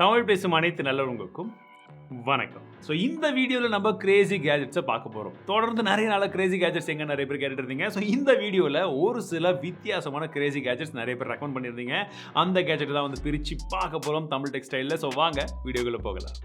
தமிழ் பேசும் அனைத்து நல்லவங்களுக்கும் வணக்கம். ஸோ இந்த வீடியோவில் நம்ம கிரேசி கேஜெட்ஸை பார்க்க போகிறோம். தொடர்ந்து நிறைய நாள் கிரேசி கேஜெட்ஸ் எங்கே நிறைய பேர் கேட்டுட்டு இருந்தீங்க. ஸோ இந்த வீடியோவில் ஒரு சில வித்தியாசமான கிரேசி கேஜெட்ஸ் நிறைய பேர் ரெக்கமெண்ட் பண்ணியிருந்தீங்க. அந்த கேஜெட் தான் வந்து பிரித்து பார்க்க போகிறோம் தமிழ் டெக்ஸ்டைலில். ஸோ வாங்க வீடியோக்குள்ளே போகலாம்.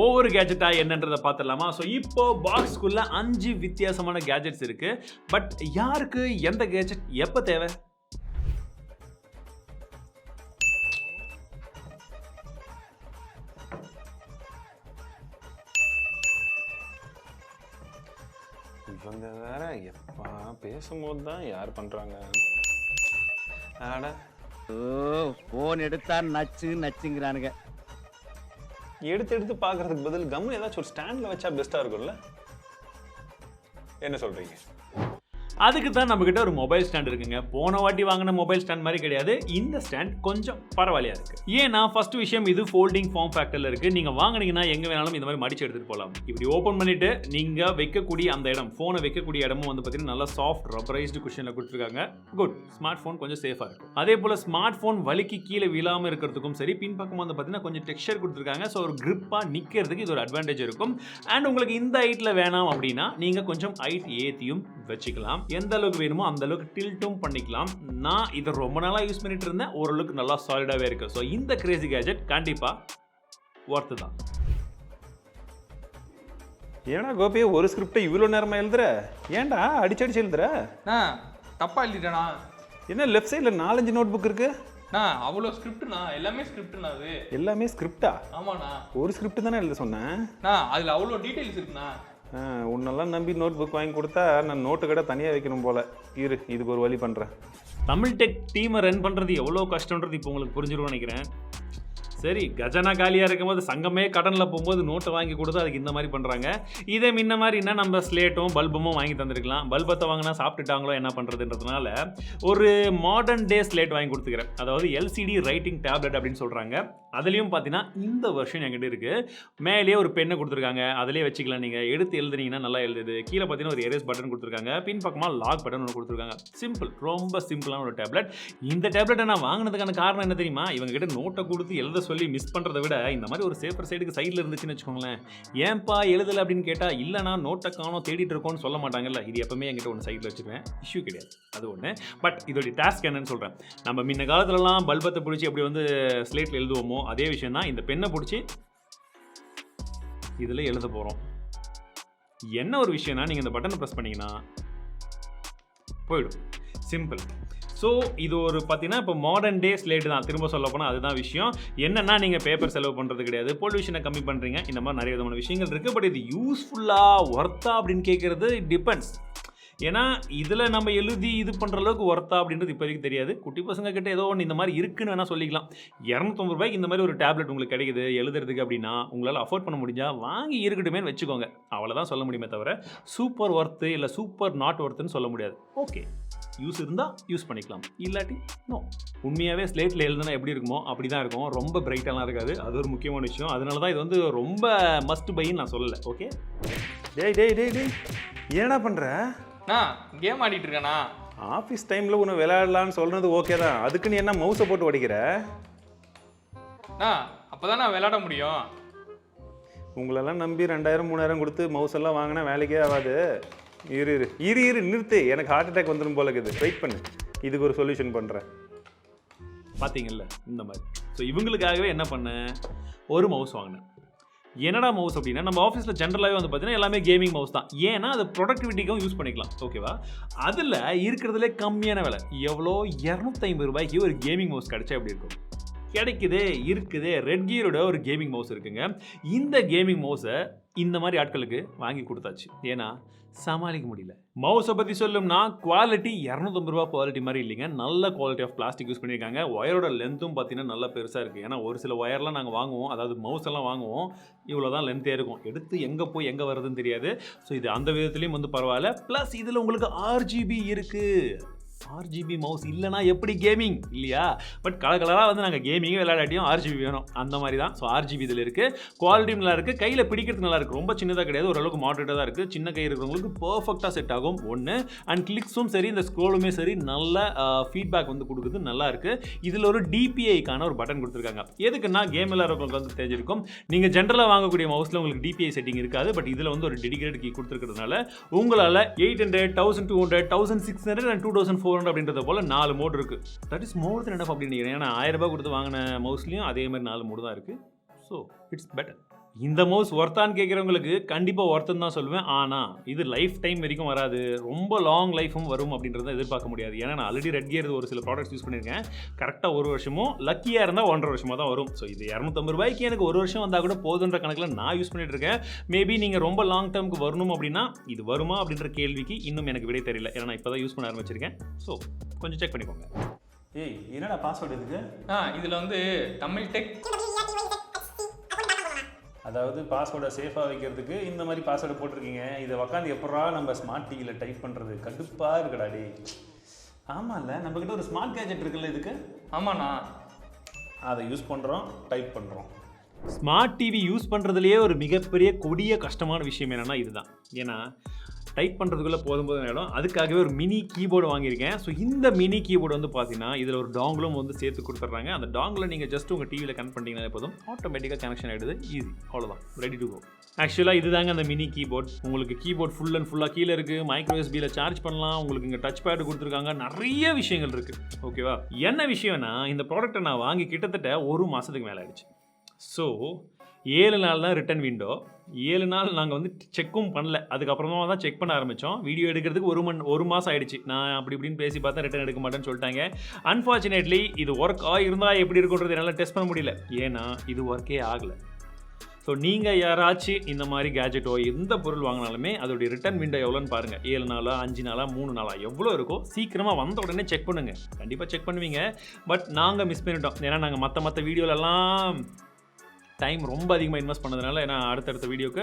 ஒவ்வொரு கேஜெட்டாக என்னன்றதை பார்த்துடலாமா? ஸோ இப்போ பாக்ஸ்க்குள்ளே 5 வித்தியாசமான கேஜெட்ஸ் இருக்குது. பட் யாருக்கு எந்த கேஜெட் எப்போ தேவை? இவங்க வேற எப்பா பேசும்போது தான் யார் பண்ணுறாங்க. ஃபோன் எடுத்தா நச்சுங்கிறானுங்க. எடுத்து பார்க்கறதுக்கு பதில் கம்மு ஏதாச்சும் ஒரு ஸ்டாண்டில் வச்சா பெஸ்ட்டாக இருக்கும்ல. என்ன சொல்கிறீங்க? அதுக்கு தான் நம்மக்கிட்ட ஒரு மொபைல் ஸ்டாண்ட் இருக்குங்க. போன வாட்டி வாங்கின மொபைல் ஸ்டாண்ட் மாதிரி கிடையாது. இந்த ஸ்டாண்ட் கொஞ்சம் பரவாயில்லையா இருக்குது. ஏன்னா ஃபர்ஸ்ட் விஷயம், இது ஃபோல்டிங் ஃபார்ம் ஃபேக்டரில் இருக்குது. நீங்கள் வாங்கினீங்கன்னா எங்கே வேணாலும் இந்த மாதிரி மடிச்சு எடுத்துகிட்டு போகலாம். இப்படி ஓப்பன் பண்ணிவிட்டு நீங்கள் வைக்கக்கூடிய அந்த இடம், ஃபோனை வைக்கக்கூடிய இடமும் வந்து பார்த்தீங்கன்னா நல்லா சாஃப்ட் ரப்பரைஸ்டு குஷனில் கொடுத்துருக்காங்க. குட். ஸ்மார்ட் ஃபோன் கொஞ்சம் சேஃபாக இருக்கும். அதே போல் ஸ்மார்ட் ஃபோன் வலிக்கு கீழே விழாமல் இருக்கிறதுக்கும் சரி, பின்பக்கம் வந்து பார்த்தீங்கன்னா கொஞ்சம் டெக்ஸ்சர் கொடுத்துருக்காங்க. ஸோ ஒரு கிரிப்பாக நிற்கிறதுக்கு இது ஒரு அட்வான்டேஜ் இருக்கும். அண்ட் உங்களுக்கு இந்த ஹைட்டில் வேணாம் அப்படின்னா நீங்கள் கொஞ்சம் ஹைட் ஏற்றியும் வச்சுக்கலாம். எந்த அளவுக்கு வேணுமோ அந்த அளவுக்கு டில்ட்டும் பண்ணிக்கலாம். நான் இதை ரொம்ப நாளாக யூஸ் பண்ணிட்டு இருந்தேன். ஓரளவுக்கு நல்லா சாலிடாகவே இருக்கு. ஸோ இந்த கிரேசி கேஜெட் கண்டிப்பாக ஒர்த்து தான். ஏன்னா கோபி ஒரு ஸ்கிரிப்டை இவ்வளோ நேரமாக எழுதுற? ஏன்டா அடிச்சு எழுதுற? தப்பா எழுதிட்டேண்ணா. என்ன லெஃப்ட் சைடில் 4-5 நோட் புக் இருக்கு? அவ்வளோ ஸ்கிரிப்ட்ண்ணா, எல்லாமே ஸ்கிரிப்ட்ண்ணா. அது எல்லாமே ஸ்கிரிப்டா? ஆமாண்ணா. ஒரு ஸ்கிரிப்ட் தானே எழுத சொன்னேன். அதில் அவ்வளோ டீட்டெயில்ஸ் இருக்குண்ணா. உன்னெல்லாம் நம்பி நோட் புக் வாங்கி கொடுத்தா நான் நோட்டு கடை தனியாக வைக்கணும் போல. இதுக்கு ஒரு வழி பண்ணுறேன். தமிழ் டெக் டீமை ரன் பண்ணுறது எவ்வளோ கஷ்டன்றது இப்போ உங்களுக்கு புரிஞ்சிரும்னு நினைக்கிறேன். சரி, கஜனா காலியாக இருக்கும்போது சங்கமே கடனில் போகும்போது நோட்டை வாங்கி கொடுத்து அதுக்கு இந்த மாதிரி பண்ணுறாங்க. இதே முன்ன மாதிரின்னா நம்ம ஸ்லேட்டும் பல்பும் வாங்கி தந்திருக்கலாம். பல்பத்தை வாங்கினா சாப்பிட்டுட்டாங்களோ என்ன பண்ணுறதுன்றதுனால ஒரு மாடர்ன் டே ஸ்லேட் வாங்கி கொடுத்துக்கிறேன். அதாவது எல்சிடி ரைட்டிங் டேப்லெட் அப்படின்னு சொல்கிறாங்க. அதுலேயும் பார்த்தீங்கன்னா இந்த வெர்ஷன் என்கிட்ட இருக்குது. மேலேயே ஒரு பெண்ணை கொடுத்துருக்காங்க. அதிலே வச்சுக்கலாம். நீங்கள் எடுத்து எழுதுனீங்கன்னா நல்லா எழுதுது. கீழே பார்த்தீங்கன்னா ஒரு எரேஸ் பட்டன் கொடுத்துருக்காங்க. பின் பக்கமாக லாக் பட்டன் ஒன்று கொடுத்துருக்காங்க. சிம்பிள், ரொம்ப சிம்பிளான ஒரு டேப்லெட். இந்த டேப்லெட்டை நான் வாங்கினதுக்கான காரணம் என்ன தெரியுமா? இவங்க கிட்ட நோட்டை கொடுத்து எழுத சொல்லி மிஸ் பண்ணுறதை விட இந்த மாதிரி ஒரு சேஃபர் சைடுக்கு சைடில் இருந்துச்சுன்னு வச்சுக்கோங்களேன். ஏன்பா எழுதலை அப்படின்னு கேட்டால் இல்லைனா நோட்டை காணோம் தேடிட்டு இருக்கோன்னு சொல்ல மாட்டாங்கல்ல. இது எப்பவுமே என்கிட்ட ஒன்று சைடில் வச்சுருவேன். இஷ்யூ கிடையாது, அது ஒன்று. பட் இதோடைய டாஸ்க் என்னன்னு சொல்கிறேன். நம்ம முன்ன காலத்துலலாம் பல்பத்தை பிடிச்சி அப்படி வந்து ஸ்லேட்டில் எழுதுவோமோ அதே விஷயம் தான். இந்த பெண்ணை பிடிச்சி இதில் எழுத போகிறோம். என்ன ஒரு விஷயம்னா, நீங்கள் இந்த பட்டனை ப்ரெஸ் பண்ணிங்கன்னா போயிடும். சிம்பிள். ஸோ இது ஒரு பார்த்தீங்கன்னா இப்போ மாடர்ன் டே ஸ்லேட்டு தான். திரும்ப சொல்ல போனால் அதுதான் விஷயம். என்னென்னா நீங்கள் பேப்பர் செலவு பண்ணுறது கிடையாது, பொல்யூஷனை கம்மி பண்ணுறீங்க. இந்த மாதிரி நிறைய விதமான விஷயங்கள் இருக்குது. பட் இது யூஸ்ஃபுல்லாக ஒர்த்தா அப்படின்னு கேட்குறது டிபெண்ட்ஸ். ஏன்னா இதில் நம்ம எழுதி இது பண்ணுற அளவுக்கு ஒர்த்தா அப்படின்றது இப்போதைக்கு தெரியாது. குட்டி பசங்க கிட்ட ஏதோ ஒன்று இந்த மாதிரி இருக்குன்னு வேணால் சொல்லிக்கலாம். 250 ரூபாய்க்கு இந்த மாதிரி ஒரு டேப்லெட் உங்களுக்கு கிடைக்குது எழுதுறதுக்கு அப்படின்னா உங்களால் அஃபோர்ட் பண்ண முடிஞ்சால் வாங்கி இருக்கட்டுமே வச்சுக்கோங்க. அவ்வளோதான் சொல்ல முடியுமே தவிர சூப்பர் ஒர்த்து இல்லை சூப்பர் நாட் ஒர்த்துன்னு சொல்ல முடியாது. ஓகே, யூஸ் இருந்தால் யூஸ் பண்ணிக்கலாம், இல்லாட்டி நோ. உண்மையாகவே ஸ்லேட்டில் எழுதுனா எப்படி இருக்குமோ அப்படி தான் இருக்கும். ரொம்ப பிரைட்டெல்லாம் இருக்காது. அது ஒரு முக்கியமான விஷயம். அதனால தான் இது வந்து ரொம்ப மஸ்ட் பைன்னு நான் சொல்லலை. ஓகே, டேய் என்னடா பண்ணுற? கேம் ஆடிட்டு இருக்கேண்ணா. ஆஃபீஸ் டைமில் ஒன்று விளையாடலான்னு சொல்கிறது ஓகே தான். அதுக்கு நீ என்ன மவுஸை போட்டு உடைக்கிற? அப்போ தான் நான் விளையாட முடியும். உங்களெல்லாம் நம்பி 2000-3000 கொடுத்து மவுஸ் எல்லாம் வாங்கினா வேலைக்கே ஆகாது. இரு நிறுத்து. எனக்கு ஹார்ட் அட்டாக் வந்துடும் போல இருக்குது. வெயிட் பண்ணு, இதுக்கு ஒரு சொல்யூஷன் பண்ணுறேன். பார்த்தீங்கல்ல இந்த மாதிரி. ஸோ இவங்களுக்காகவே என்ன பண்ணேன், ஒரு மவுஸ் வாங்கினேன். என்னடா மவுஸ் அப்படின்னா, நம்ம ஆஃபீஸில் ஜென்ரலாகவே வந்து பார்த்தீங்கன்னா எல்லாமே கேமிங் மவுஸ் தான். ஏன்னா அது ப்ரொடக்டிவிட்டிக்கும் யூஸ் பண்ணிக்கலாம். ஓகேவா? அதில் இருக்கிறதுலே கம்மியான விலை எவ்வளோ, 250 ரூபாய்க்கு ஒரு கேமிங் மவுஸ் கிடைச்சா எப்படி இருக்கும்? இருக்குது. ரெட் கியரோட ஒரு கேமிங் மவுஸ் இருக்குங்க. இந்த கேமிங் மவுஸை இந்த மாதிரி ஆட்களுக்கு வாங்கி கொடுத்தாச்சு. ஏன்னா சமாளிக்க முடியல. மவுஸை பற்றி சொல்லணும்னா குவாலிட்டி 250 ரூபா குவாலிட்டி மாதிரி இல்லைங்க. நல்ல குவாலிட்டி ஆஃப் பிளாஸ்டிக் யூஸ் பண்ணியிருக்காங்க. ஒயரோட லென்த்தும் பார்த்தீங்கன்னா நல்லா பெருசாக இருக்குது. ஏன்னா ஒரு சில ஒயர்லாம் நாங்கள் வாங்குவோம், அதாவது மவுஸ் எல்லாம் வாங்குவோம், இவ்வளோ தான் லென்த்தே இருக்கும். எடுத்து எங்கே போய் எங்கே வருதுன்னு தெரியாது. ஸோ இது அந்த விதத்துலேயும் வந்து பரவாயில்ல. ப்ளஸ் இதில் உங்களுக்கு RGB இருக்குது. RGB மவுஸ் இல்லைனா எப்படி கேமிங் இல்லையா? பட் கலராக வந்து நாங்கள் கேமிங்கே விளையாடாட்டியும் RGB வேணும், அந்த மாதிரி தான். ஸோ RGB இதில் இருக்குது. குவாலிட்டி நல்லா இருக்குது, கையில் பிடிக்கிறதுக்கு நல்லா இருக்குது. ரொம்ப சின்னதாக கிடையாது, ஓரளவுக்கு மாடரேட்டாக தான் இருக்குது. சின்ன கை இருக்கிறவங்களுக்கு பர்ஃபெக்டாக செட் ஆகும் ஒன்று. அண்ட் கிளிக்ஸும் சரி, இந்த ஸ்க்ரோலுமே சரி, நல்ல ஃபீட்பேக் வந்து கொடுக்குது, நல்லா இருக்குது. இதில் ஒரு DPIக்கான ஒரு பட்டன் கொடுத்துருக்காங்க. எதுக்குன்னா கேம் விளையாடுறவங்களுக்கு வந்து தெரிஞ்சிருக்கும். நீங்கள் ஜென்ரலாக வாங்கக்கூடிய மவுஸில் உங்களுக்கு DPI செட்டிங் இருக்காது. பட் இதில் வந்து ஒரு டெடிகேட்டட் கீ கொடுத்துருக்கிறதுனால உங்களால் 800, 1200, 1600 and 2400 அப்படின்றத போல 4 மோட் இருக்கு. That is more then enough அப்படின்னு நினைக்கிறேன். ஏன்னா 1000 ரூபாய் கொடுத்து வாங்கின மவுஸ்லையும் அதே மாதிரி 4 மோடு தான் இருக்கு. So it's better. இந்த மவுஸ் ஒர்த்தான்னு கேட்குறவங்களுக்கு கண்டிப்பாக ஒர்த்துன்னு தான் சொல்லுவேன். ஆனால் இது லைஃப் டைம் வரைக்கும் வராது, ரொம்ப லாங் லைஃபும் வரும் அப்படின்றத எதிர்பார்க்க முடியாது. ஏன்னா நான் ஆல்ரெடி ரெட் கியர் ஒரு சில ப்ராடக்ட்ஸ் யூஸ் பண்ணியிருக்கேன். கரெக்டாக 1 வருஷமும், லக்கியாக இருந்தால் 1.5 வருஷமாக தான் வரும். ஸோ இது 250 ரூபாய்க்கு எனக்கு 1 வருஷம் வந்தால் கூட போதுன்ற கணக்கில் நான் யூஸ் பண்ணிட்டு இருக்கேன். மேபி நீங்கள் ரொம்ப லாங் டேர்முக்கு வரணும் அப்படின்னா இது வருமா அப்படின்ற கேள்விக்கு இன்னும் எனக்கு விடை தெரியல. ஏன்னா நான் இப்போ தான் யூஸ் பண்ண ஆரம்பிச்சிருக்கேன். ஸோ கொஞ்சம் செக் பண்ணிக்கோங்க. ஏய், என்னடா பாஸ்வேர்டு இதுக்கு? இதில் வந்து தமிழ் டெக், அதாவது பாஸ்வேர்டை சேஃபாக வைக்கிறதுக்கு இந்த மாதிரி பாஸ்வேர்டு போட்டிருக்கீங்க. இதை உக்காந்து எப்படா நம்ம ஸ்மார்ட் டிவியில் டைப் பண்ணுறது? கடுப்பாக இருக்குடா டே. ஆமாம் இல்லை, நம்மக்கிட்ட ஒரு ஸ்மார்ட் கேஜெட் இருக்குல்ல இதுக்கு? ஆமாண்ணா, அதை யூஸ் பண்ணுறோம், டைப் பண்ணுறோம். ஸ்மார்ட் டிவி யூஸ் பண்ணுறதுலேயே ஒரு மிகப்பெரிய கொடிய கஷ்டமான விஷயம் என்னென்னா இதுதான். ஏன்னா டைப் பண்ணுறதுக்குள்ளே போதும் இடம். அதுக்காகவே ஒரு மினி கீபோர்டு வாங்கியிருக்கேன். ஸோ இந்த மினி கீபோர்டு வந்து பார்த்தீங்கன்னா இதில் ஒரு டாங்கிலும் வந்து சேர்த்து கொடுத்துட்றாங்க. அந்த டாங்கில் நீங்கள் ஜஸ்ட் உங்கள் டிவியில் கனெக்ட் பண்ணிட்டீங்கன்னா போதும், ஆட்டோமேட்டிக்காக கனெக்ஷன் ஆகிடுது. ஈஸி, அவ்வளோதான், ரெடி டு கோ. ஆக்சுவலாக இதுதாங்க அந்த மினி கீபோர்ட். உங்களுக்கு கீபோர்ட் ஃபுல் அண்ட் ஃபுல்லாக கீழே இருக்குது. மைக்ரோ USB சார்ஜ் பண்ணலாம். உங்களுக்கு இங்கே டச் பேடு கொடுத்துருக்காங்க. நிறைய விஷயங்கள் இருக்குது. ஓகேவா? என்ன விஷயம்னா இந்த ப்ராடக்ட்டை நான் வாங்கி கிட்டத்தட்ட 1 மாதத்துக்கு மேலே ஆகிடுச்சு. ஸோ 7 நாள் தான் ரிட்டன் விண்டோ. 7 நாள் நாங்கள் வந்து செக்கும் பண்ணல. அதுக்கப்புறமா தான் செக் பண்ண ஆரம்பித்தோம். வீடியோ எடுக்கிறதுக்கு 1 மாதம் ஆகிடுச்சு. நான் அப்படி இப்படின்னு பேசி பார்த்தா ரிட்டன் எடுக்க மாட்டேன்னு சொல்லிட்டாங்க. அன்ஃபார்ச்சுனேட்லி இது ஒர்க் இருந்தால் எப்படி இருக்குன்றது என்னால் டெஸ்ட் பண்ண முடியல. ஏன்னா இது ஒர்க்கே ஆகலை. ஸோ நீங்கள் யாராச்சும் இந்த மாதிரி கேஜெட்டோ எந்த பொருள் வாங்கினாலுமே அதோடைய ரிட்டன் விண்டோ எவ்வளோன்னு பாருங்கள். 7 நாளா, 5 நாளா, 3 நாளா, எவ்வளோ இருக்கோ சீக்கிரமாக வந்த உடனே செக் பண்ணுங்கள். கண்டிப்பாக செக் பண்ணுவீங்க. பட் நாங்கள் மிஸ் பண்ணிட்டோம். ஏன்னா நாங்கள் மற்ற வீடியோலெல்லாம் டைம் ரொம்ப அதிகமாக இன்வெஸ்ட் பண்ணதுனால ஏன்னா அடுத்தடுத்த வீடியோக்கு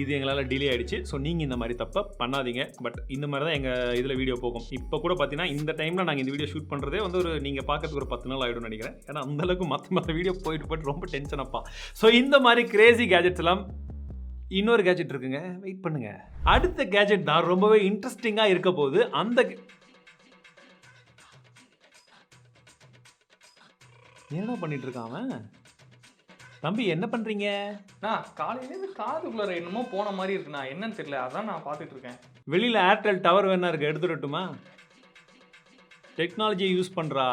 இது எங்களால் டிலே ஆகிடுச்சு. ஸோ நீங்கள் இந்த மாதிரி தப்பை பண்ணாதீங்க. பட் இந்த மாதிரி தான் எங்கள் இதில் வீடியோ போகும். இப்போ கூட பார்த்தீங்கன்னா இந்த டைமில் நாங்கள் இந்த வீடியோ ஷூட் பண்ணுறதே வந்து ஒரு நீங்கள் பார்க்கறதுக்கு ஒரு 10 நாள் ஆகிடும்னு நினைக்கிறேன். ஏன்னா அந்தளவுக்கு மற்ற வீடியோ போயிட்டு ரொம்ப டென்ஷன் அப்பா. ஸோ இந்த மாதிரி கிரேசி கேஜெட்ஸ் எல்லாம் இன்னொரு கேஜெட் இருக்குங்க, வெயிட் பண்ணுங்க. அடுத்த கேஜெட் தான் ரொம்பவே இன்ட்ரெஸ்டிங்காக இருக்க போகுது. என்ன பண்ணிட்டு இருக்கான் தம்பி? என்ன பண்றீங்க? காலையிலேருந்து காதுக்குள்ள என்னமோ போன மாதிரி இருக்குண்ணா, என்னன்னு தெரியல, அதான் நான் பார்த்துட்டு இருக்கேன். வெளியில் ஏர்டெல் டவர் வேணா இருக்கு, எடுத்துடட்டுமா? டெக்னாலஜியை யூஸ் பண்ணுறா.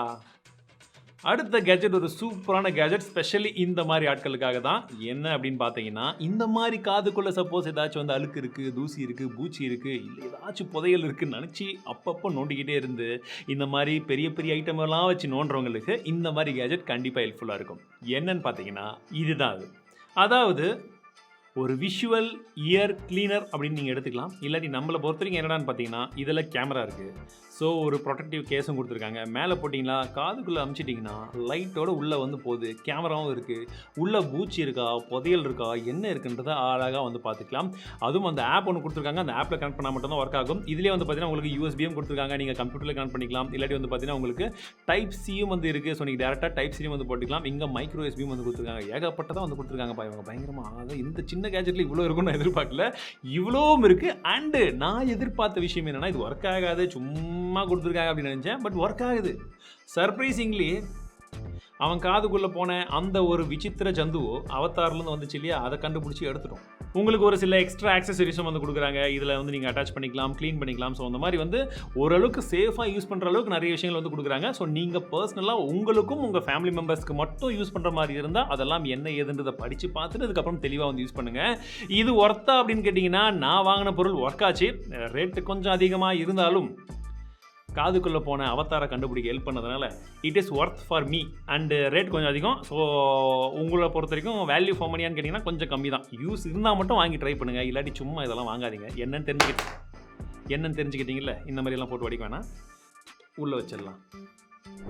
அடுத்த கேஜெட் ஒரு சூப்பரான கேஜெட், ஸ்பெஷலி இந்த மாதிரி ஆட்களுக்காக தான். என்ன அப்படின்னு பார்த்தீங்கன்னா இந்த மாதிரி காதுக்குள்ளே சப்போஸ் ஏதாச்சும் வந்து அழுக்கு இருக்குது, தூசி இருக்குது, பூச்சி இருக்குது, இல்லை ஏதாச்சும் புதையல் இருக்குதுன்னு நினச்சி அப்பப்போ நோண்டிக்கிட்டே இருந்து இந்த மாதிரி பெரிய பெரிய ஐட்டமெல்லாம் வச்சு நோண்டுறவங்களுக்கு இந்த மாதிரி கேஜெட் கண்டிப்பாக ஹெல்ப்ஃபுல்லாக இருக்கும். என்னன்னு பார்த்தீங்கன்னா இதுதான் அது. அதாவது ஒரு விஷுவல் இயர் கிளீனர் அப்படின்னு நீங்கள் எடுத்துக்கலாம். இல்லாட்டி நம்மளை பொறுத்த வரைக்கும் என்னடான்னு பார்த்தீங்கன்னா இதில் கேமரா இருக்குது. ஸோ ஒரு ப்ரொடெக்டிவ் கேஸும் கொடுத்துருக்காங்க. மேலே போட்டிங்கன்னா காதுக்குள்ளே அமுச்சிட்டிங்கன்னா லைட்டோடு உள்ளே வந்து போகுது. கேமராவும் இருக்குது. உள்ளே பூச்சி இருக்கா, புதையல் இருக்கா, என்ன இருக்குன்றதை அழகாக வந்து பார்த்துக்கலாம். அதுவும் அந்த ஆப் ஒன்று கொடுத்துருக்காங்க. அந்த ஆப்பில் கனெக்ட் பண்ணால் மட்டும் தான் ஒர்க் ஆகும். இதிலே வந்து பார்த்தீங்கன்னா உங்களுக்கு யூஎஸ்பியும் கொடுத்துருக்காங்க. நீங்கள் கம்ப்யூட்டரில் கனெக்ட் பண்ணிக்கலாம். இல்லாட்டி வந்து பார்த்தீங்கன்னா உங்களுக்கு டைப் சியும் வந்து இருக்குது. ஸோ நீங்கள் டேரெக்டாக டைப் சியும் வந்து போட்டுக்கலாம். இங்கே மைக்ரோ எஸ்பியும் வந்து கொடுத்துருக்காங்க. ஏகப்பட்டதான் வந்து கொடுத்துருக்காங்க. இவங்க பயங்கரமாக அதாவது இந்த சின்ன கேஜெட்டில் இவ்வளோ இருக்குன்னு நான் எதிர்பார்க்கல. இவ்வளோவும் இருக்குது. அண்டு நான் எதிர்பார்த்த விஷயம் என்னென்னா இது ஒர்க் ஆகாது, சும்மா கொடுத்துருக்காங்க அப்படின்னு நினச்சேன். பட் ஒர்க் ஆகுது. சர்ப்ரைசிங்லி அவன் காதுக்குள்ளே போன அந்த ஒரு விசித்திர ஜந்துவோ அவதார்லேருந்து வந்துச்சு இல்லையா, அதை கண்டுபிடிச்சி எடுத்துட்டோம். உங்களுக்கு ஒரு சில எக்ஸ்ட்ரா ஆக்சசரிஸும் வந்து கொடுக்குறாங்க. இதில் வந்து நீங்கள் அட்டாச் பண்ணிக்கலாம், க்ளீன் பண்ணிக்கலாம். ஸோ அந்த மாதிரி வந்து ஓரளவுக்கு சேஃபாக யூஸ் பண்ணுற அளவுக்கு நிறைய விஷயங்கள் வந்து கொடுக்குறாங்க. ஸோ நீங்கள் பர்சனலாக உங்களுக்கும் உங்கள் ஃபேமிலி மெம்பர்ஸ்க்கு மட்டும் யூஸ் பண்ணுற மாதிரி இருந்தால் அதெல்லாம் என்ன ஏதுன்றதை படித்து பார்த்துட்டு அதுக்கப்புறம் தெளிவாக வந்து யூஸ் பண்ணுங்கள். இது ஒர்த்தா அப்படின்னு கேட்டிங்கன்னா நான் வாங்கின பொருள் ஒர்க் ஆச்சு. ரேட்டு கொஞ்சம் அதிகமாக இருந்தாலும் காதுக்குள்ளே போன அவதாரை கண்டுபிடிக்க ஹெல்ப் பண்ணதுனால it is worth for me. And rate கொஞ்சம் அதிகம். ஸோ உங்களை பொறுத்த வரைக்கும் வேல்யூ ஃபார் மணியான்னு கேட்டிங்கன்னா கொஞ்சம் கம்மி தான். யூஸ் இருந்தால் மட்டும் வாங்கி ட்ரை பண்ணுங்கள். இல்லாட்டி சும்மா இதெல்லாம் வாங்காதீங்க. என்னன்னு தெரிஞ்சுக்கிட்டீங்கல்ல, இந்த மாதிரிலாம் போட்டு வடிக்க வேணாம், உள்ளே வச்சிடலாம்.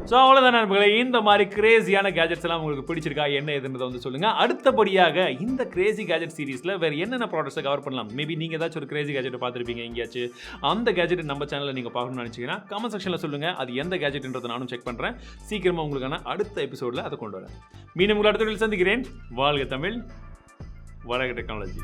ஸோ அவ்வளோதான் நண்பர்களே, இந்த மாதிரி கிரேசியான கேஜெட்ஸ் எல்லாம் உங்களுக்கு பிடிச்சிருக்கா என்ன எதுன்றதை வந்து சொல்லுங்கள். அடுத்தபடியாக இந்த கிரேசி கேஜெட் சீரிஸில் வேறு என்னென்ன ப்ராடக்ட்ஸை கவர் பண்ணலாம், மேபி நீங்கள் ஏதாச்சும் ஒரு கிரேசி கேஜெட்டை பார்த்துருப்பீங்க எங்கேயாச்சும், அந்த கேஜெட் நம்ம சேனலில் நீங்கள் பார்க்கணும்னு நினச்சிங்கன்னா கமெண்ட் செக்ஷனில் சொல்லுங்கள். அது எந்த கேஜெட்ன்றதை நானும் செக் பண்ணுறேன். சீக்கிரமாக உங்களுக்கான அடுத்த எபிசோடில் அதை கொண்டு வரேன். மீண்டும் உங்களை அடுத்த வீடியோவில் சந்திக்கிறேன். வாழ்க தமிழ், வளர்க டெக்னாலஜி.